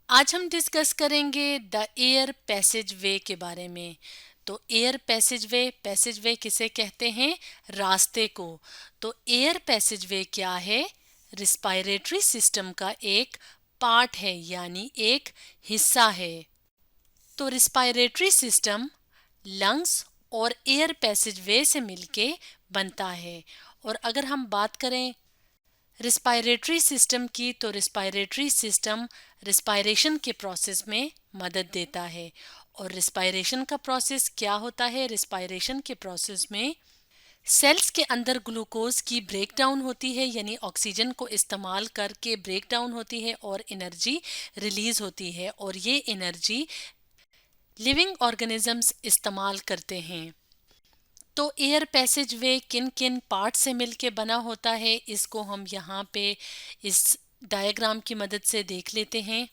आज हम डिस्कस करेंगे द एयर पैसेज वे के बारे में। तो एयर पैसेज वे किसे कहते हैं? रास्ते को। तो एयर पैसेज वे क्या है? रिस्पायरेटरी सिस्टम का एक पार्ट है, यानी एक हिस्सा है। तो रिस्पायरेटरी सिस्टम लंग्स और एयर पैसेज वे से मिलके बनता है। और अगर हम बात करें रिस्पायरेटरी सिस्टम की, तो रिस्पायरेटरी सिस्टम रिस्पायरेशन के प्रोसेस में मदद देता है। और रिस्पायरेशन का प्रोसेस क्या होता है? रिस्पायरेशन के प्रोसेस में सेल्स के अंदर ग्लूकोज की ब्रेक डाउन होती है, यानी ऑक्सीजन को इस्तेमाल करके ब्रेक डाउन होती है और एनर्जी रिलीज होती है, और ये एनर्जी लिविंग ऑर्गेनिजम्स इस्तेमाल करते हैं। तो एयर पैसेज वे किन किन पार्ट से मिलके बना होता है, इसको हम यहाँ पे इस डायग्राम की मदद से देख लेते हैं।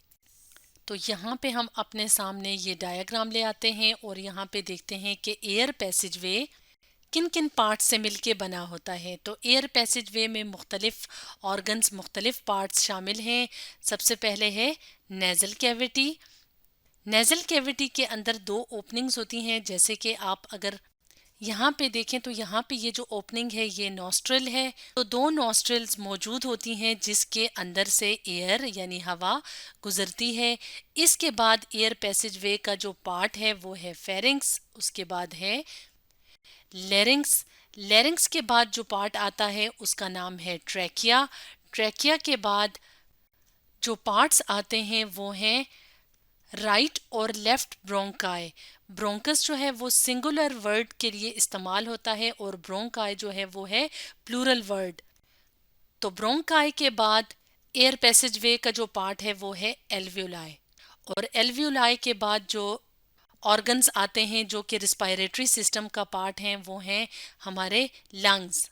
तो यहाँ पे हम अपने सामने ये डायग्राम ले आते हैं और यहाँ पे देखते हैं कि एयर पैसेज वे किन किन पार्ट्स से मिलके बना होता है। तो एयर पैसेज वे में मुख्तलिफ ऑर्गन्स, मुख्तलिफ पार्ट्स शामिल हैं। सबसे पहले है नेज़ल कैविटी। नेज़ल कैविटी के अंदर दो ओपनिंग्स होती हैं, जैसे कि आप अगर यहाँ पे देखें तो यहाँ पे ये जो ओपनिंग है ये नॉस्ट्रिल है। तो दो नॉस्ट्रिल्स मौजूद होती हैं जिसके अंदर से एयर यानी हवा गुजरती है। इसके बाद एयर पैसेज वे का जो पार्ट है वो है फेरिंग्स, उसके बाद है लेरिंग्स। लेरिंग्स के बाद जो पार्ट आता है उसका नाम है ट्रैकिया। ट्रैकिया के बाद जो पार्ट्स आते हैं वो हैं राइट और लेफ्ट ब्रोंकाई। ब्रोंकस जो है वो सिंगुलर वर्ड के लिए इस्तेमाल होता है और ब्रोंकाई जो है वो है प्लूरल वर्ड। तो ब्रोंकाई के बाद एयर पैसेज वे का जो पार्ट है वो है एल्वियोलाई। और एल्वियोलाई के बाद जो ऑर्गन्स आते हैं जो कि रिस्पायरेटरी सिस्टम का पार्ट हैं वो हैं हमारे लंग्स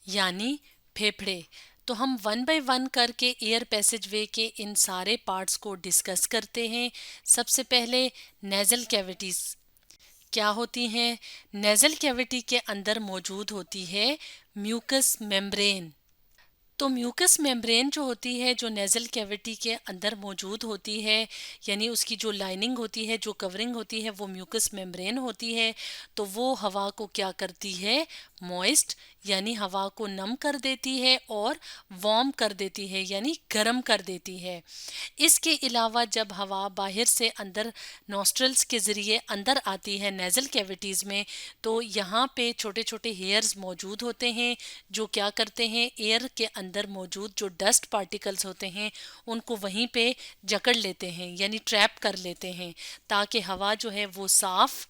यानी फेफड़े। तो हम वन बाय वन करके एयर पैसेज वे के इन सारे पार्ट्स को डिस्कस करते हैं। सबसे पहले नेज़ल कैविटीज़ क्या होती हैं? नेज़ल कैविटी के अंदर मौजूद होती है म्यूकस मेम्ब्रेन। तो म्यूकस मेम्ब्रेन जो होती है, जो नेज़ल कैविटी के अंदर मौजूद होती है, यानी उसकी जो लाइनिंग होती है, जो कवरिंग होती है, वो म्यूकस मेम्ब्रेन होती है। तो वो हवा को क्या करती है? मॉइस्ट यानी हवा को नम कर देती है और वार्म कर देती है यानी गर्म कर देती है। इसके अलावा जब हवा बाहर से अंदर नॉस्ट्रल्स के ज़रिए अंदर आती है नेज़ल कैविटीज़ में, तो यहाँ पे छोटे छोटे हेयर्स मौजूद होते हैं जो क्या करते हैं, एयर के अंदर मौजूद जो डस्ट पार्टिकल्स होते हैं उनको वहीं पे जकड़ लेते हैं यानी ट्रैप कर लेते हैं, ताकि हवा जो है वो साफ़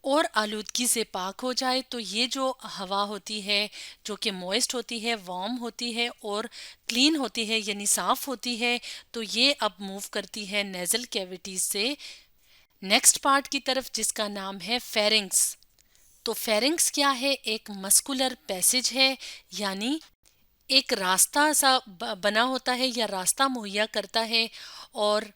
और आलूदगी से पाक हो जाए। तो ये जो हवा होती है जो कि मॉइस्ट होती है, वार्म होती है और क्लीन होती है यानी साफ़ होती है, तो ये अब मूव करती है नेज़ल कैविटीज से नेक्स्ट पार्ट की तरफ जिसका नाम है फेरिंग्स। तो फेरिंग्स क्या है? एक मस्कुलर पैसेज है, यानी एक रास्ता सा बना होता है या रास्ता मुहैया करता है। और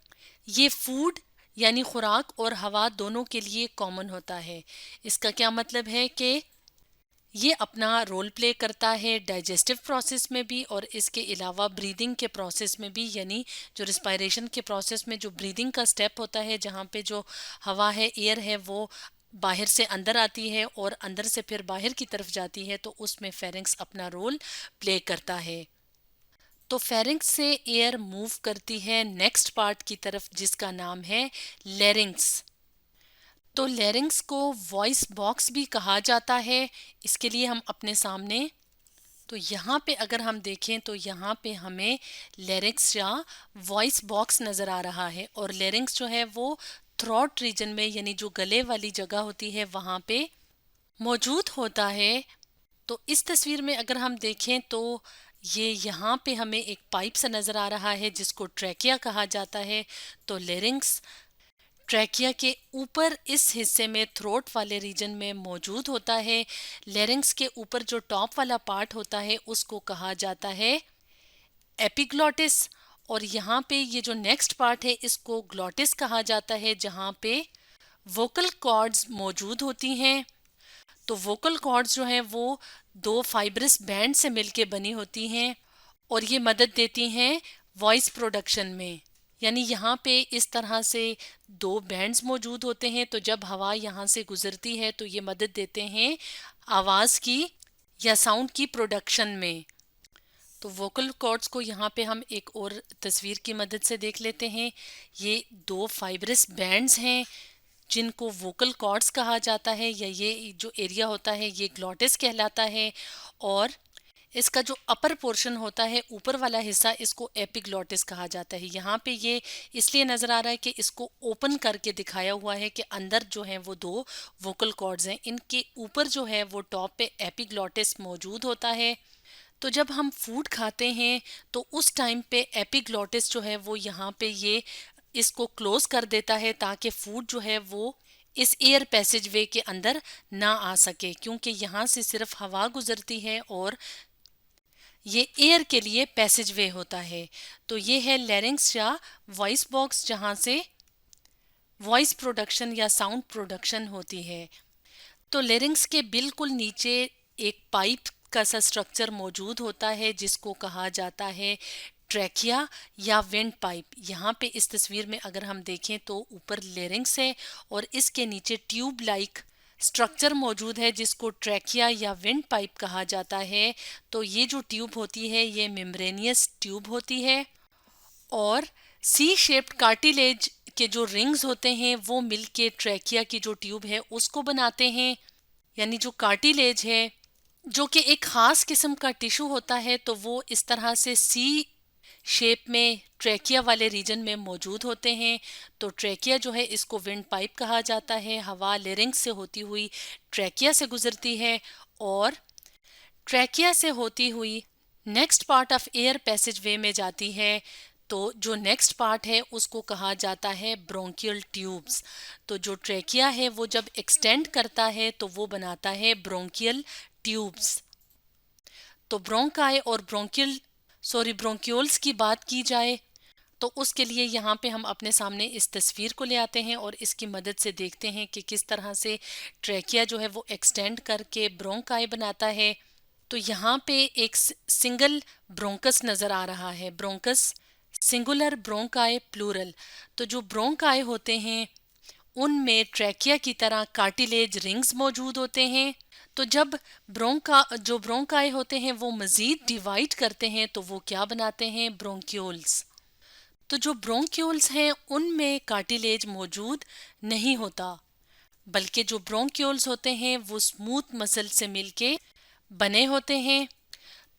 ये फूड यानी खुराक और हवा दोनों के लिए कॉमन होता है। इसका क्या मतलब है कि ये अपना रोल प्ले करता है डाइजेस्टिव प्रोसेस में भी और इसके अलावा ब्रीदिंग के प्रोसेस में भी, यानी जो रिस्पायरेशन के प्रोसेस में जो ब्रीदिंग का स्टेप होता है, जहाँ पे जो हवा है, एयर है, वो बाहर से अंदर आती है और अंदर से फिर बाहर की तरफ जाती है, तो उसमें फेरिंग्स अपना रोल प्ले करता है। तो फेरिंग्स से एयर मूव करती है नेक्स्ट पार्ट की तरफ जिसका नाम है लेरिंग्स। तो लेरिंग्स को वॉइस बॉक्स भी कहा जाता है। इसके लिए हम अपने सामने, तो यहाँ पे अगर हम देखें तो यहाँ पे हमें लेरिंग्स या वॉइस बॉक्स नज़र आ रहा है। और लेरिंग्स जो है वो थ्रोट रीजन में यानी जो गले वाली जगह होती है वहाँ पे मौजूद होता है। तो इस तस्वीर में अगर हम देखें तो ये यहाँ पे हमें एक पाइप सा नज़र आ रहा है जिसको ट्रैकिया कहा जाता है। तो लेरिंग्स ट्रैकिया के ऊपर इस हिस्से में थ्रोट वाले रीजन में मौजूद होता है। लेरिंग्स के ऊपर जो टॉप वाला पार्ट होता है उसको कहा जाता है एपिग्लॉटिस। और यहाँ पे ये जो नेक्स्ट पार्ट है इसको ग्लॉटिस कहा जाता है, जहाँ पे वोकल कॉर्ड्स मौजूद होती हैं। तो वोकल कॉर्ड्स जो हैं वो दो फाइब्रस बैंड से मिलके बनी होती हैं और ये मदद देती हैं वॉइस प्रोडक्शन में। यानी यहाँ पे इस तरह से दो बैंड्स मौजूद होते हैं। तो जब हवा यहाँ से गुजरती है तो ये मदद देते हैं आवाज़ की या साउंड की प्रोडक्शन में। तो वोकल कॉर्ड्स को यहाँ पे हम एक और तस्वीर की मदद से देख लेते हैं। ये दो फाइब्रस बैंड्स हैं जिनको वोकल कॉर्ड्स कहा जाता है, या ये जो एरिया होता है ये ग्लॉटिस कहलाता है। और इसका जो अपर पोर्शन होता है, ऊपर वाला हिस्सा, इसको एपिग्लॉटिस कहा जाता है। यहाँ पे ये इसलिए नज़र आ रहा है कि इसको ओपन करके दिखाया हुआ है कि अंदर जो है वो दो वोकल कॉर्ड्स हैं, इनके ऊपर जो है वो टॉप पे एपिग्लॉटिस मौजूद होता है। तो जब हम फूड खाते हैं तो उस टाइम पे एपिग्लॉटिस जो है वो यहाँ पे ये इसको क्लोज कर देता है ताकि फूड जो है वो इस एयर पैसेज वे के अंदर ना आ सके, क्योंकि यहाँ से सिर्फ हवा गुजरती है और ये एयर के लिए पैसेज वे होता है। तो ये है लैरिंक्स या वॉइस बॉक्स, जहाँ से वॉइस प्रोडक्शन या साउंड प्रोडक्शन होती है। तो लैरिंक्स के बिल्कुल नीचे एक पाइप का सा स्ट्रक्चर मौजूद होता है जिसको कहा जाता है ट्रैकिया या वेंट पाइप। यहाँ पे इस तस्वीर में अगर हम देखें तो ऊपर लैरिंक्स है और इसके नीचे ट्यूब लाइक स्ट्रक्चर मौजूद है जिसको ट्रैकिया या वेंट पाइप कहा जाता है। तो ये जो ट्यूब होती है ये मेम्ब्रेनियस ट्यूब होती है और सी शेप्ड कार्टिलेज के जो रिंग्स होते हैं वो मिलके ट्रैकिया की जो ट्यूब है उसको बनाते हैं। यानी जो कार्टिलेज है जो कि एक ख़ास किस्म का टिश्यू होता है, तो वो इस तरह से सी शेप में ट्रैकिया वाले रीजन में मौजूद होते हैं। तो ट्रैकिया जो है इसको विंड पाइप कहा जाता है। हवा लेरिंक्स से होती हुई ट्रैकिया से गुजरती है और ट्रैकिया से होती हुई next part of air passage वे में जाती है। तो जो नेक्स्ट पार्ट है उसको कहा जाता है ब्रोंकियल ट्यूब्स। तो जो ट्रैकिया है वो जब एक्सटेंड करता है तो वो बनाता है ब्रोंकियल ट्यूब्स। तो ब्रोंकाई और ब्रोंक्यूल्स की बात की जाए तो उसके लिए यहाँ पे हम अपने सामने इस तस्वीर को ले आते हैं और इसकी मदद से देखते हैं कि किस तरह से ट्रैकिया जो है वो एक्सटेंड करके ब्रोंकाई बनाता है। तो यहाँ पे एक सिंगल ब्रोंकस नज़र आ रहा है, ब्रोंकस सिंगुलर, ब्रोंकाई प्लूरल। तो जो ब्रोंकाई होते हैं उनमें ट्रैकिया की तरह कार्टिलेज रिंग्स मौजूद होते हैं। तो जब ब्रोंकाई होते हैं वो मज़ीद डिवाइड करते हैं तो वो क्या बनाते हैं, ब्रोंक्यूल्स। तो जो ब्रोंक्यूल्स हैं उनमें कार्टिलेज मौजूद नहीं होता, बल्कि जो ब्रोंक्यूल्स होते हैं वो स्मूथ मसल से मिलके बने होते हैं।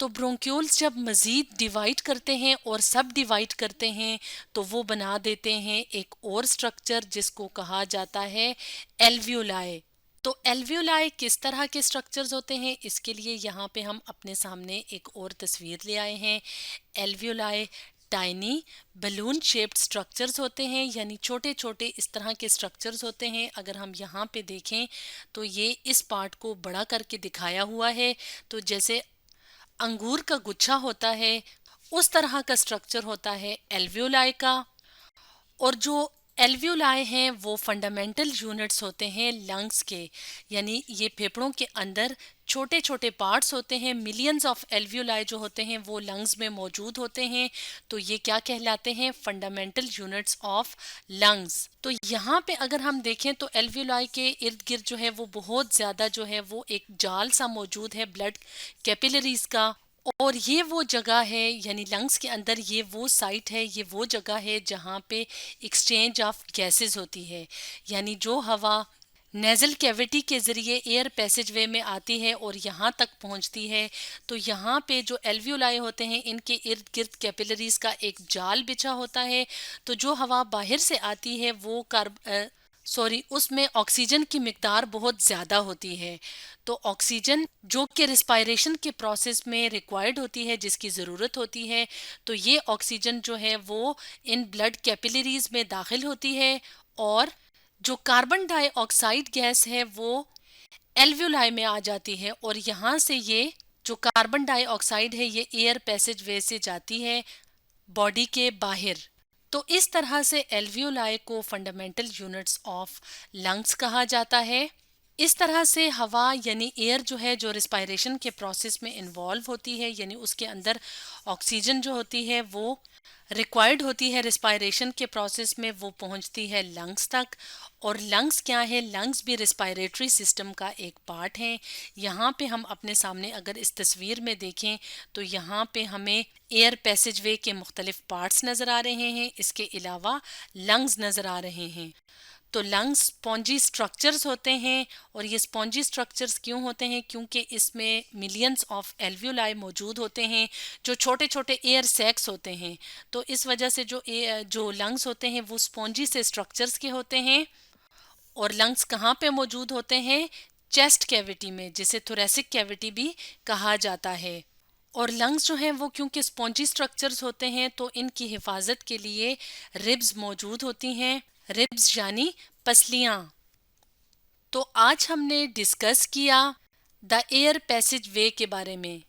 तो ब्रोंक्यूल्स जब मज़ीद डिवाइड करते हैं और सब डिवाइड करते हैं तो वो बना देते हैं एक और स्ट्रक्चर जिसको कहा जाता है एल्वियोलाई। तो एल्वियोलाई किस तरह के स्ट्रक्चर्स होते हैं, इसके लिए यहाँ पे हम अपने सामने एक और तस्वीर ले आए हैं। Alveoli tiny balloon shaped structures होते हैं, यानी छोटे छोटे इस तरह के स्ट्रक्चर्स होते हैं। अगर हम यहाँ पे देखें तो ये इस पार्ट को बड़ा करके दिखाया हुआ है। तो जैसे अंगूर का गुच्छा होता है उस तरह का स्ट्रक्चर होता है एल्वियोलाई का। और जो एल्वियोलाई हैं वो फंडामेंटल यूनिट्स होते हैं लंग्स के, यानी ये फेफड़ों के अंदर छोटे छोटे पार्ट्स होते हैं। मिलियंस ऑफ एल्वियोलाई जो होते हैं वो लंग्स में मौजूद होते हैं। तो ये क्या कहलाते हैं, फंडामेंटल यूनिट्स ऑफ लंग्स। तो यहाँ पे अगर हम देखें तो एल्वियोलाई के इर्द गिर्द जो है वो बहुत ज़्यादा जो है वो एक जाल सा मौजूद है ब्लड कैपिलरीज का। और ये वो जगह है, यानी लंग्स के अंदर ये वो साइट है, ये वो जगह है जहाँ पे एक्सचेंज ऑफ गैसेस होती है। यानी जो हवा नेजल कैविटी के ज़रिए एयर पैसेज वे में आती है और यहाँ तक पहुँचती है, तो यहाँ पे जो एल्वियोलाई होते हैं इनके इर्द गिर्द कैपिलरीज का एक जाल बिछा होता है। तो जो हवा बाहर से आती है वो उसमें ऑक्सीजन की मिकदार बहुत ज़्यादा होती है। तो ऑक्सीजन जो कि रिस्पायरेशन के प्रोसेस में रिक्वायर्ड होती है, जिसकी ज़रूरत होती है, तो ये ऑक्सीजन जो है वो इन ब्लड कैपिलरीज में दाखिल होती है और जो कार्बन डाइऑक्साइड गैस है वो एल्वियोलाई में आ जाती है और यहाँ से ये जो कार्बन डाइऑक्साइड है ये एयर पैसेज वे से जाती है बॉडी के बाहर। तो इस तरह से एल्वियोलाई को फंडामेंटल यूनिट्स ऑफ लंग्स कहा जाता है। इस तरह से हवा यानी एयर जो है जो रिस्पायरेशन के प्रोसेस में इन्वॉल्व होती है, यानी उसके अंदर ऑक्सीजन जो होती है वो रिक्वायर्ड होती है रिस्पायरेशन के प्रोसेस में, वो पहुंचती है लंग्स तक। और लंग्स क्या है? लंग्स भी रिस्पायरेटरी सिस्टम का एक पार्ट है। यहाँ पे हम अपने सामने अगर इस तस्वीर में देखें तो यहाँ पे हमें एयर पैसेज वे के मुख्तलिफ पार्ट्स नज़र आ रहे हैं, इसके अलावा लंग्स नज़र आ रहे हैं। तो लंग्स स्पॉन्जी स्ट्रक्चर्स होते हैं, और ये स्पॉन्जी स्ट्रक्चर्स क्यों होते हैं? क्योंकि इसमें मिलियंस ऑफ एल्वियोलाई मौजूद होते हैं, जो छोटे छोटे एयर सैक्स होते हैं। तो इस वजह से जो लंग्स होते हैं वो स्पॉन्जी से स्ट्रक्चर्स के होते हैं। और लंग्स कहाँ पे मौजूद होते हैं? चेस्ट कैविटी में, जिसे थोरेसिक कैविटी भी कहा जाता है। और लंग्स जो हैं वो क्योंकि स्पॉन्जी स्ट्रक्चर्स होते हैं तो इनकी हिफाजत के लिए रिब्स मौजूद होती हैं। रिब्स यानी पसलियाँ। तो आज हमने डिस्कस किया द एयर पैसेज वे के बारे में।